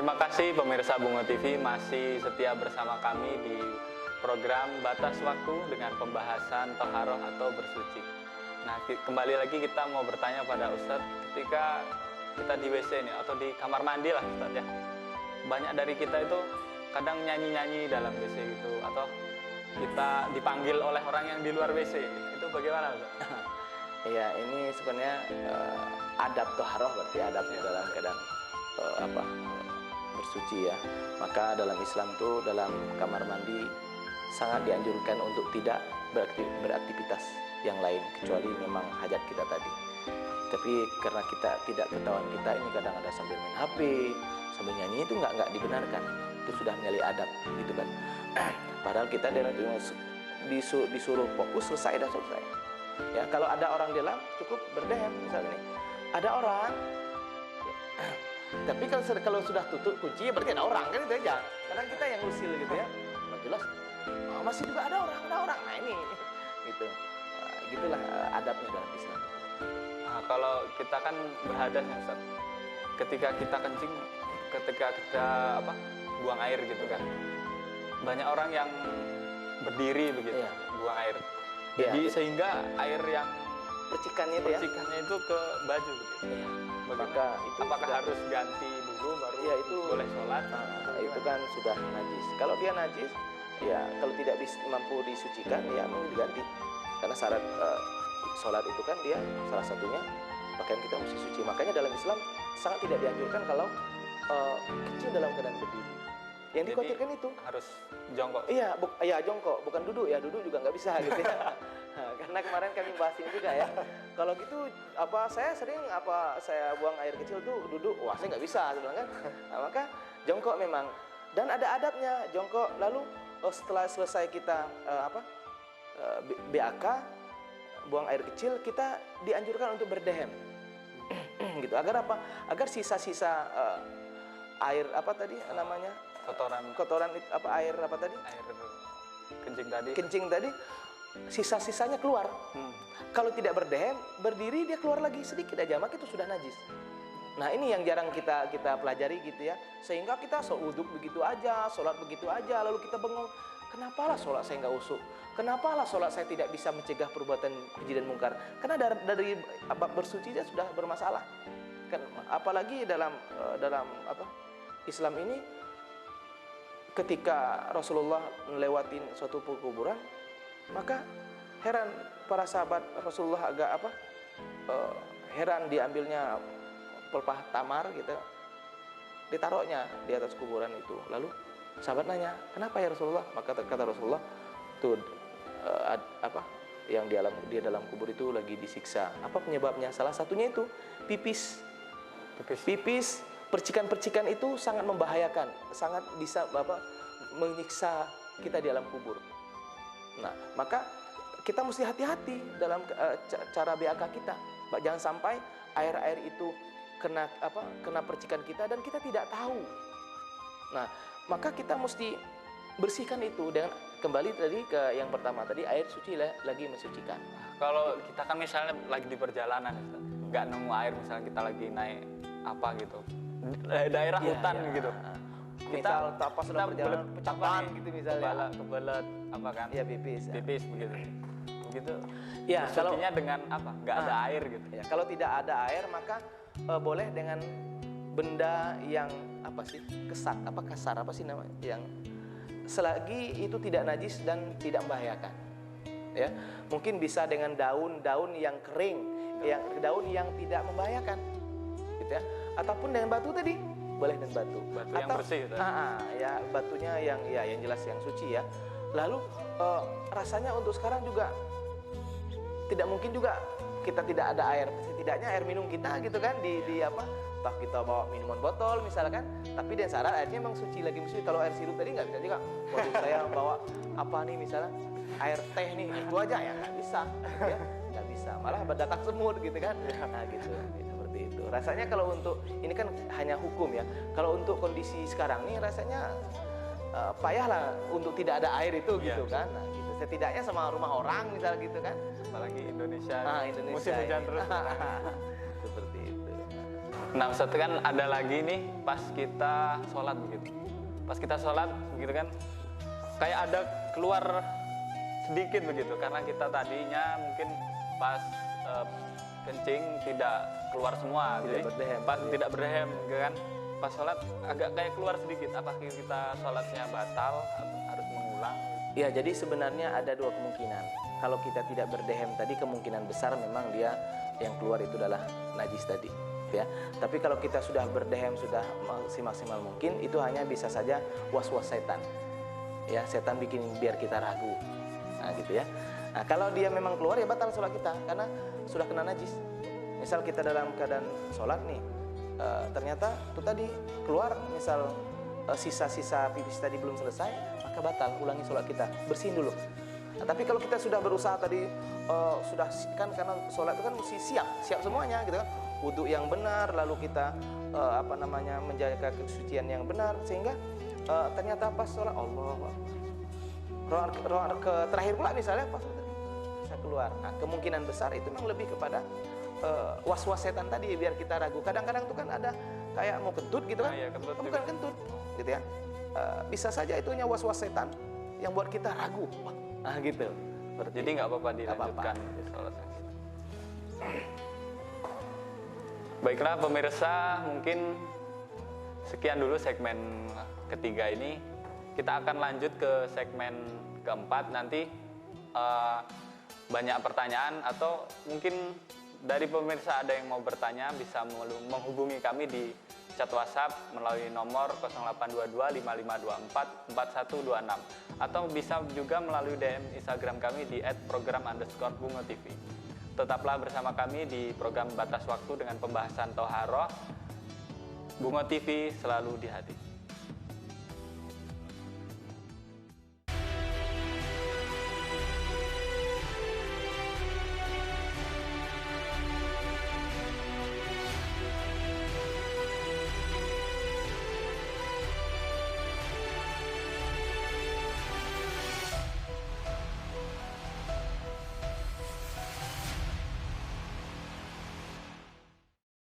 Terima kasih pemirsa Bungo TV masih setia bersama kami di program Batas Waktu dengan pembahasan toharoh atau bersuci. Nah, kembali lagi kita mau bertanya pada Ustadz, ketika kita di WC ini atau di kamar mandi lah Ustadz ya, banyak dari kita itu kadang nyanyi-nyanyi dalam WC itu, atau kita dipanggil oleh orang yang di luar WC. Itu bagaimana Ustadz? Iya, ini sebenarnya adab toharoh, berarti adab dalam keadaan bersuci ya. Maka dalam Islam tuh dalam kamar mandi sangat dianjurkan untuk tidak beraktivitas yang lain kecuali memang hajat kita tadi. Tapi karena kita tidak ketahuan kita ini kadang ada sambil main HP, sambil nyanyi, itu nggak dibenarkan. Itu sudah menyalahi adab gitu kan. Padahal kita disuruh fokus, selesai dah selesai. Ya, kalau ada orang di dalam cukup berdehem misalnya nih. Ada orang tapi kalau sudah tutup kunci berarti ada orang kan, itu aja. Kadang kita yang usil gitu ya. Nggak jelas. Oh, masih juga ada orang. Nah ini gitu. Gitulah adabnya dalam Islam. Nah, kalau kita kan berhadas ya Ustaz. Ketika kita kencing, ketika kita buang air gitu kan. Banyak orang yang berdiri begitu, iya, buang air. Jadi iya, sehingga air yang percikannya itu ke baju begitu. Iya. Bagaimana? Maka itu apakah harus ganti dulu baru ya, itu boleh sholat? Itu kan sudah najis. Kalau dia najis, ya kalau tidak mampu disucikan, ya mau diganti. Karena syarat sholat itu kan dia salah satunya pakaian kita mesti suci. Makanya dalam Islam sangat tidak dianjurkan kalau kecil dalam keadaan berdiri. Yang dikhawatirkan itu harus jongkok. Iya, jongkok, bukan duduk ya. Duduk juga nggak bisa gitu ya. Karena kemarin kami bahas ini juga ya. Kalau gitu saya sering saya buang air kecil tuh duduk, wah saya nggak bisa sebenarnya kan. Nah, maka jongkok memang, dan ada adabnya jongkok. Lalu setelah selesai kita BAK buang air kecil, kita dianjurkan untuk berdehem. Gitu. Agar apa? Agar sisa-sisa air namanya? Kotoran air tadi? Air kencing tadi sisa-sisanya keluar. Kalau tidak berdehem, berdiri dia keluar lagi sedikit aja, maka itu sudah najis. Nah, ini yang jarang kita pelajari gitu ya. Sehingga kita wudhu begitu aja, sholat begitu aja, lalu kita bengong, kenapalah sholat saya nggak usuk? Kenapalah sholat saya tidak bisa mencegah perbuatan keji dan mungkar? Karena dari bab bersuci dia sudah bermasalah. Kan apalagi dalam Islam ini, ketika Rasulullah melewati suatu kuburan, maka heran para sahabat Rasulullah agak heran diambilnya pelepah tamar gitu, ditaruhnya di atas kuburan itu. Lalu sahabat nanya, kenapa ya Rasulullah? Maka kata Rasulullah, tuh yang di dalam kubur itu lagi disiksa. Apa penyebabnya? Salah satunya itu pipis. Percikan-percikan itu sangat membahayakan, sangat bisa menyiksa kita di alam kubur. Nah, maka kita mesti hati-hati dalam cara BAK kita. Jangan sampai air-air itu kena percikan kita dan kita tidak tahu. Nah, maka kita mesti bersihkan itu dengan kembali tadi ke yang pertama tadi, air suci lagi mensucikan. Kalau kita kan misalnya lagi di perjalanan, nggak nemu air, misalnya kita lagi naik gitu, daerah hutan gitu. Kita sudah berjalan pecapan gitu misalnya, kebelet kan? Iya, pipis begitu. Ya, kalau dengan nggak ada air gitu. Ya, kalau tidak ada air maka boleh dengan benda yang kasar namanya, yang selagi itu tidak najis dan tidak membahayakan. Ya, mungkin bisa dengan daun yang kering, daun yang tidak membahayakan, gitu ya. Ataupun dengan batu tadi, boleh dengan batu yang bersih. Ya, batunya yang jelas yang suci ya. Lalu rasanya untuk sekarang juga tidak mungkin juga kita tidak ada air, setidaknya air minum kita gitu kan entah kita bawa minuman botol misalkan, tapi dan syarat airnya memang suci lagi mesti. Kalau air sirup tadi nggak bisa juga. Waduh, saya bawa misalnya air teh nih, itu aja ya nggak bisa, ya nggak bisa, malah berdatak semut gitu kan. Nah gitu. Seperti itu. Rasanya kalau untuk ini kan hanya hukum ya. Kalau untuk kondisi sekarang nih rasanya payahlah untuk tidak ada air itu gitu kan. Nah, gitu. Setidaknya sama rumah orang misal gitu kan. Apalagi Indonesia musim hujan terus. Seperti itu. Nah, Ustadz kan ada lagi nih pas kita sholat begitu. Pas kita sholat begitu kan, kayak ada keluar sedikit begitu karena kita tadinya mungkin pas kencing tidak keluar semua, Tidak jadi berdehem. pas tidak berdehem gitu kan. Pas sholat agak kayak keluar sedikit. Apakah kita sholatnya batal atau harus mengulang? Ya, jadi sebenarnya ada dua kemungkinan. Kalau kita tidak berdehem tadi, kemungkinan besar memang dia yang keluar itu adalah najis tadi, ya. Tapi kalau kita sudah berdehem, sudah maksimal mungkin, itu hanya bisa saja was-was setan. Ya, setan bikin biar kita ragu. Nah, gitu ya. Nah, kalau dia memang keluar ya batal sholat kita karena sudah kena najis. Misal kita dalam keadaan sholat nih, ternyata itu tadi keluar, misal sisa-sisa pipis tadi belum selesai, maka batal, ulangi sholat kita, bersihin dulu. Nah, tapi kalau kita sudah berusaha tadi, sudah kan karena sholat itu kan mesti siap semuanya gitu kan, wudhu yang benar, lalu kita menjaga kesucian yang benar, sehingga ternyata pas sholat Allah, roh ke terakhir pula misalnya pas bisa keluar. Nah, kemungkinan besar itu memang lebih kepada was-was setan tadi biar kita ragu. Kadang-kadang tuh kan ada kayak mau kentut gitu kan, Iya, kentut bukan kentut gitu ya. Bisa saja itu hanya was-was setan yang buat kita ragu. Nah, gitu. Jadi nggak apa-apa dilanjutkan apa-apa. di sholatnya. Baiklah pemirsa, mungkin sekian dulu segmen ketiga ini. Kita akan lanjut ke segmen keempat nanti. Banyak pertanyaan atau mungkin dari pemirsa ada yang mau bertanya bisa menghubungi kami di chat WhatsApp melalui nomor 0822 5524 4126 atau bisa juga melalui DM Instagram kami di @program_bungo_tv. Tetaplah bersama kami di program Batas Waktu dengan pembahasan Toharoh. Bungo TV selalu di hati.